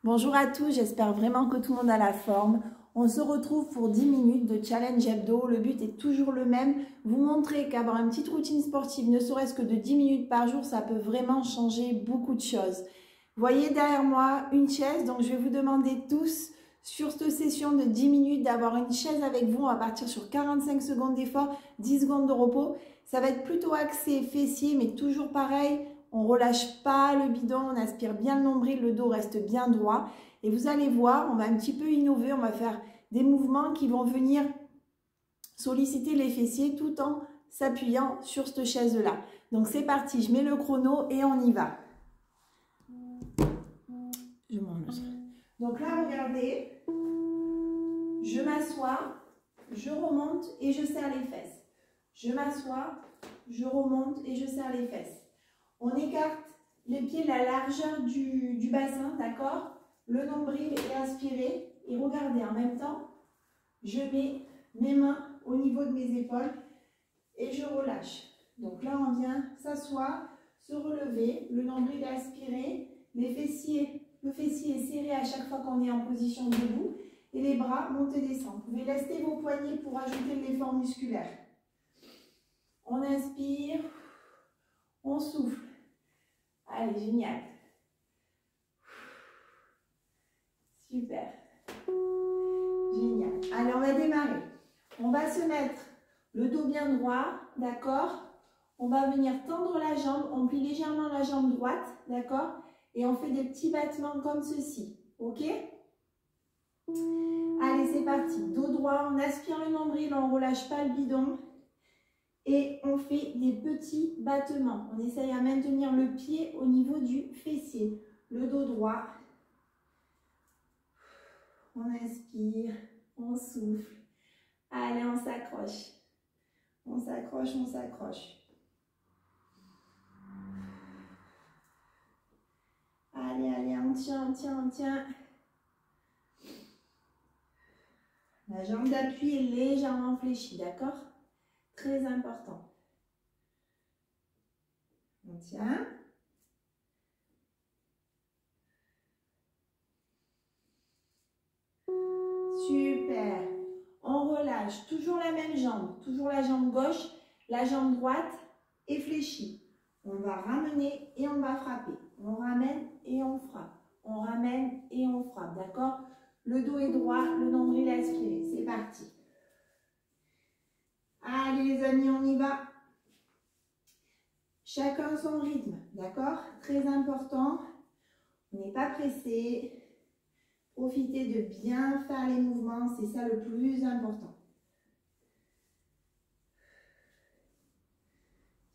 Bonjour à tous, j'espère vraiment que tout le monde a la forme. On se retrouve pour 10 minutes de challenge hebdo. Le but est toujours le même, vous montrer qu'avoir une petite routine sportive, ne serait-ce que de 10 minutes par jour, ça peut vraiment changer beaucoup de choses. Vous voyez derrière moi une chaise, donc je vais vous demander tous sur cette session de 10 minutes d'avoir une chaise avec vous. On va partir sur 45 secondes d'effort, 10 secondes de repos. Ça va être plutôt axé fessier, mais toujours pareil. On ne relâche pas le bidon, on aspire bien le nombril, le dos reste bien droit. Et vous allez voir, on va un petit peu innover, on va faire des mouvements qui vont venir solliciter les fessiers tout en s'appuyant sur cette chaise-là. Donc c'est parti, je mets le chrono et on y va. Je monte. Donc là, regardez, je m'assois, je remonte et je serre les fesses. Je m'assois, je remonte et je serre les fesses. On écarte les pieds la largeur du bassin, d'accord? Le nombril est aspiré. Et regardez, en même temps, je mets mes mains au niveau de mes épaules et je relâche. Donc là, on vient s'asseoir, se relever, le nombril est aspiré, les fessiers, le fessier est serré à chaque fois qu'on est en position debout et les bras montent et descendent. Vous pouvez lester vos poignets pour ajouter de l'effort musculaire. On inspire, on souffle. Allez, génial. Super. Génial. Allez, on va démarrer. On va se mettre le dos bien droit, d'accord? On va venir tendre la jambe, on plie légèrement la jambe droite, d'accord? Et on fait des petits battements comme ceci, ok? Allez, c'est parti. Dos droit, on aspire le nombril, on ne relâche pas le bidon. Et on fait des petits battements. On essaye à maintenir le pied au niveau du fessier. Le dos droit. On inspire, on souffle. Allez, on s'accroche. On s'accroche, on s'accroche. Allez, allez, on tient, on tient, on tient. La jambe d'appui est légèrement fléchie, d'accord? Très important. On tient. Super. On relâche. Toujours la même jambe. Toujours la jambe gauche. La jambe droite est fléchie. On va ramener et on va frapper. On ramène et on frappe. On ramène et on frappe. D'accord? Le dos est droit. Le nombril est aspiré. C'est parti. Allez les amis, on y va. Chacun son rythme. D'accord? Très important. On n'est pas pressé. Profitez de bien faire les mouvements, c'est ça le plus important.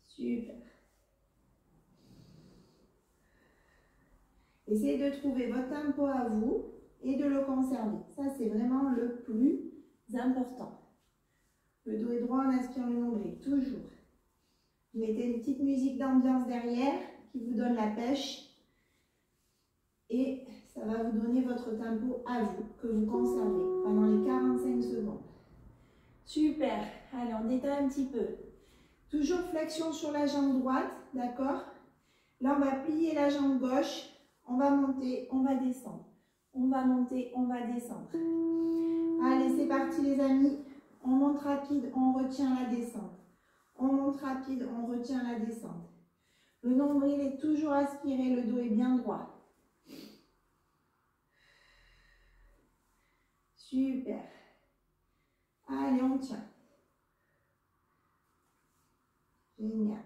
Super. Essayez de trouver votre tempo à vous et de le conserver. Ça, c'est vraiment le plus important. Le dos est droit, on aspire le nombril, toujours. Vous mettez une petite musique d'ambiance derrière qui vous donne la pêche. Et ça va vous donner votre tempo à vous, que vous conservez pendant les 45 secondes. Super. Allez, on détend un petit peu. Toujours flexion sur la jambe droite, d'accord? Là, on va plier la jambe gauche. On va monter, on va descendre. On va monter, on va descendre. Allez, c'est parti les amis. On monte rapide, on retient la descente. On monte rapide, on retient la descente. Le nombril est toujours aspiré, le dos est bien droit. Super. Allez, on tient. Génial.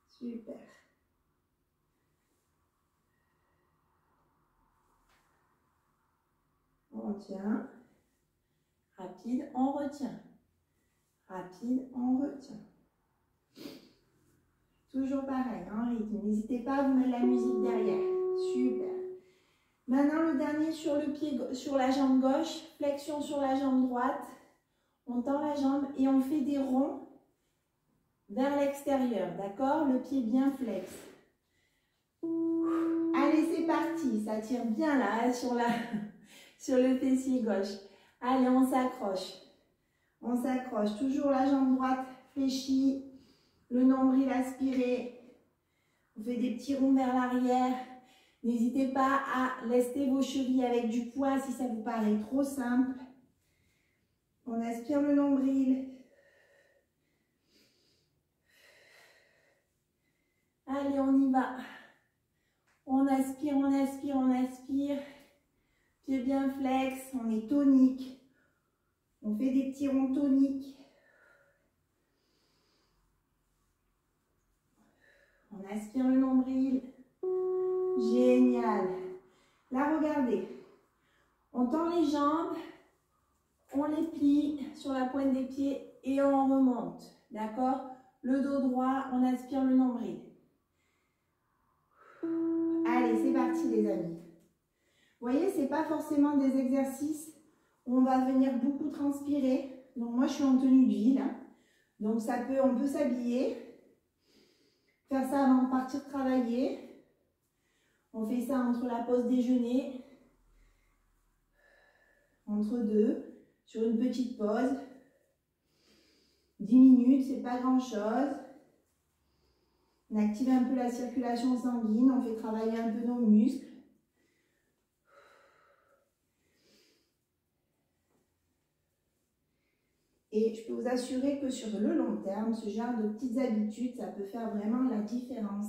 Super. On tient. Rapide, on retient. Rapide, on retient. Toujours pareil, en rythme. N'hésitez pas à vous mettre la musique derrière. Super. Maintenant, le dernier sur le pied, sur la jambe gauche. Flexion sur la jambe droite. On tend la jambe et on fait des ronds vers l'extérieur. D'accord? Le pied bien flex. Allez, c'est parti. Ça tire bien là sur le fessier gauche. Allez, on s'accroche. On s'accroche. Toujours la jambe droite fléchie. Le nombril aspiré. Vous faites des petits ronds vers l'arrière. N'hésitez pas à lester vos chevilles avec du poids si ça vous paraît trop simple. On aspire le nombril. Allez, on y va. On aspire, on aspire, on aspire. Pied bien flex, on est tonique. On fait des petits ronds toniques. On aspire le nombril. Génial. Là, regardez. On tend les jambes, on les plie sur la pointe des pieds et on remonte. D'accord? Le dos droit, on aspire le nombril. Allez, c'est parti les amis. Vous voyez, ce n'est pas forcément des exercices où on va venir beaucoup transpirer. Donc moi, je suis en tenue de ville. Hein. Donc on peut s'habiller. Faire ça avant de partir travailler. On fait ça entre la pause déjeuner. Entre deux. Sur une petite pause. 10 minutes, c'est pas grand chose. On active un peu la circulation sanguine. On fait travailler un peu nos muscles. Et je peux vous assurer que sur le long terme, ce genre de petites habitudes, ça peut faire vraiment la différence.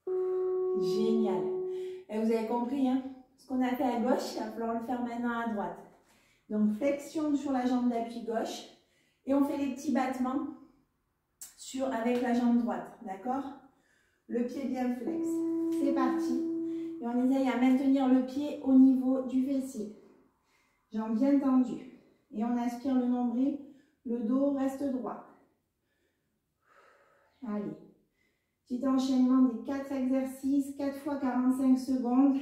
Génial. Et vous avez compris, hein, ce qu'on a fait à gauche, il va falloir le faire maintenant à droite. Donc, flexion sur la jambe d'appui gauche. Et on fait les petits battements avec la jambe droite. D'accord? Le pied bien flex. C'est parti. Et on essaye à maintenir le pied au niveau du fessier. Jambes bien tendues. Et on aspire le nombril, le dos reste droit. Allez, petit enchaînement des 4 exercices, 4 fois 45 secondes.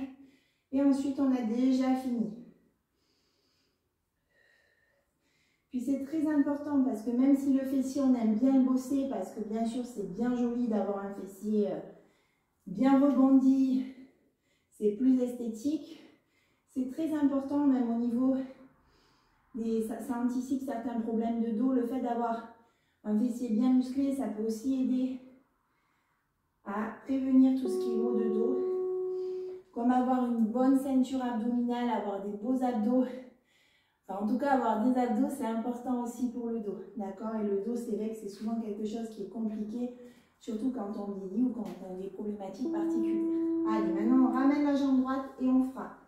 Et ensuite, on a déjà fini. Puis c'est très important parce que même si le fessier, on aime bien le bosser, parce que bien sûr, c'est bien joli d'avoir un fessier bien rebondi, c'est plus esthétique. C'est très important même au niveau... ça anticipe certains problèmes de dos. Le fait d'avoir un fessier bien musclé, ça peut aussi aider à prévenir tout ce qui est maux de dos. Comme avoir une bonne ceinture abdominale, avoir des beaux abdos. Enfin, en tout cas, avoir des abdos, c'est important aussi pour le dos. D'accord? Et le dos, c'est vrai que c'est souvent quelque chose qui est compliqué, surtout quand on vieillit ou quand on a des problématiques particulières. Allez, maintenant, on ramène la jambe droite et on frappe.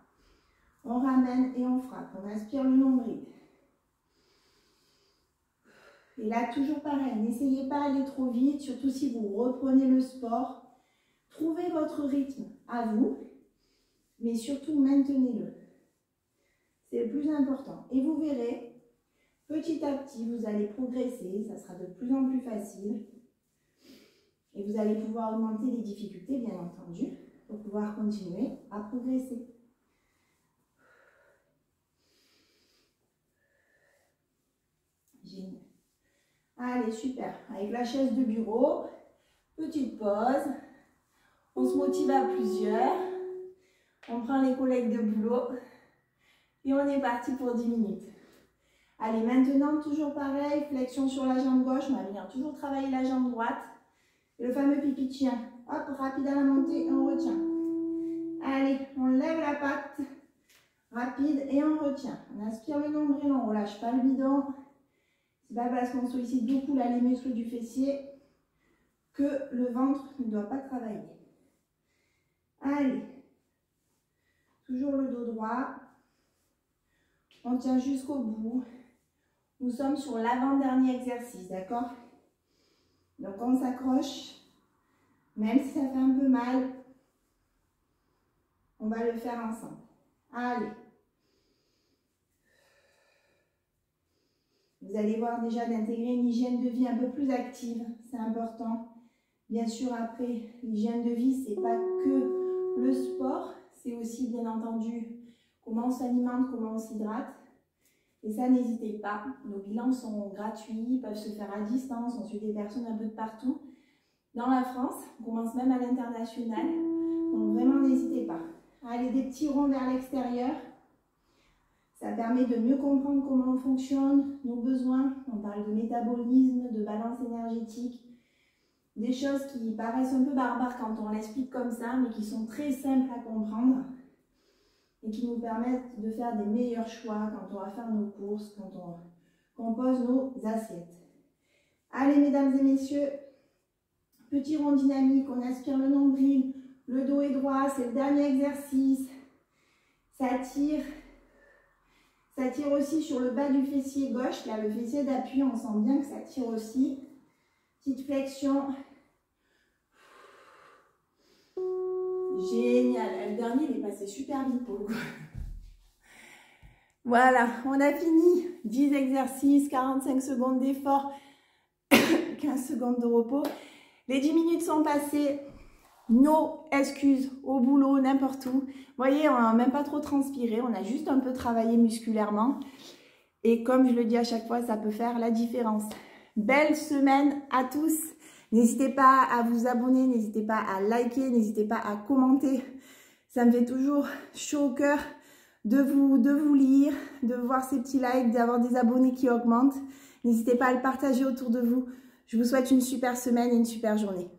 On ramène et on frappe. On aspire le nombril. Et là, toujours pareil, n'essayez pas d'aller trop vite, surtout si vous reprenez le sport. Trouvez votre rythme à vous, mais surtout maintenez-le. C'est le plus important. Et vous verrez, petit à petit, vous allez progresser, ça sera de plus en plus facile. Et vous allez pouvoir augmenter les difficultés, bien entendu, pour pouvoir continuer à progresser. Génial. Allez, super. Avec la chaise de bureau, petite pause. On se motive à plusieurs. On prend les collègues de boulot. Et on est parti pour 10 minutes. Allez, maintenant, toujours pareil. Flexion sur la jambe gauche. On va venir toujours travailler la jambe droite. Et le fameux pipi de chien. Hop, rapide à la montée et on retient. Allez, on lève la patte. Rapide et on retient. On aspire le nombril, on ne relâche pas le bidon. C'est pas parce qu'on sollicite beaucoup là, les muscles du fessier que le ventre ne doit pas travailler. Allez. Toujours le dos droit. On tient jusqu'au bout. Nous sommes sur l'avant-dernier exercice, d'accord? Donc on s'accroche. Même si ça fait un peu mal, on va le faire ensemble. Allez. Vous allez voir déjà d'intégrer une hygiène de vie un peu plus active, c'est important. Bien sûr, après, l'hygiène de vie, c'est pas que le sport, c'est aussi bien entendu comment on s'alimente, comment on s'hydrate. Et ça, n'hésitez pas, nos bilans sont gratuits, peuvent se faire à distance, on suit des personnes un peu de partout. Dans la France, on commence même à l'international, donc vraiment n'hésitez pas. Allez, des petits ronds vers l'extérieur. Ça permet de mieux comprendre comment on fonctionne, nos besoins. On parle de métabolisme, de balance énergétique. des choses qui paraissent un peu barbares quand on l'explique comme ça, mais qui sont très simples à comprendre et qui nous permettent de faire des meilleurs choix quand on va faire nos courses, quand on compose nos assiettes. Allez, mesdames et messieurs, petit rond dynamique, on aspire le nombril, le dos est droit, c'est le dernier exercice. Ça tire aussi sur le bas du fessier gauche, là le fessier d'appui, on sent bien que ça tire aussi. Petite flexion. Génial, le dernier il est passé super vite pour le coup. Voilà, on a fini. 10 exercices, 45 secondes d'effort, 15 secondes de repos. Les 10 minutes sont passées. No excuses, au boulot, n'importe où. Vous voyez, on n'a même pas trop transpiré, on a juste un peu travaillé musculairement. Et comme je le dis à chaque fois, ça peut faire la différence. Belle semaine à tous. N'hésitez pas à vous abonner, n'hésitez pas à liker, n'hésitez pas à commenter. Ça me fait toujours chaud au cœur de vous lire, de voir ces petits likes, d'avoir des abonnés qui augmentent. N'hésitez pas à le partager autour de vous. Je vous souhaite une super semaine et une super journée.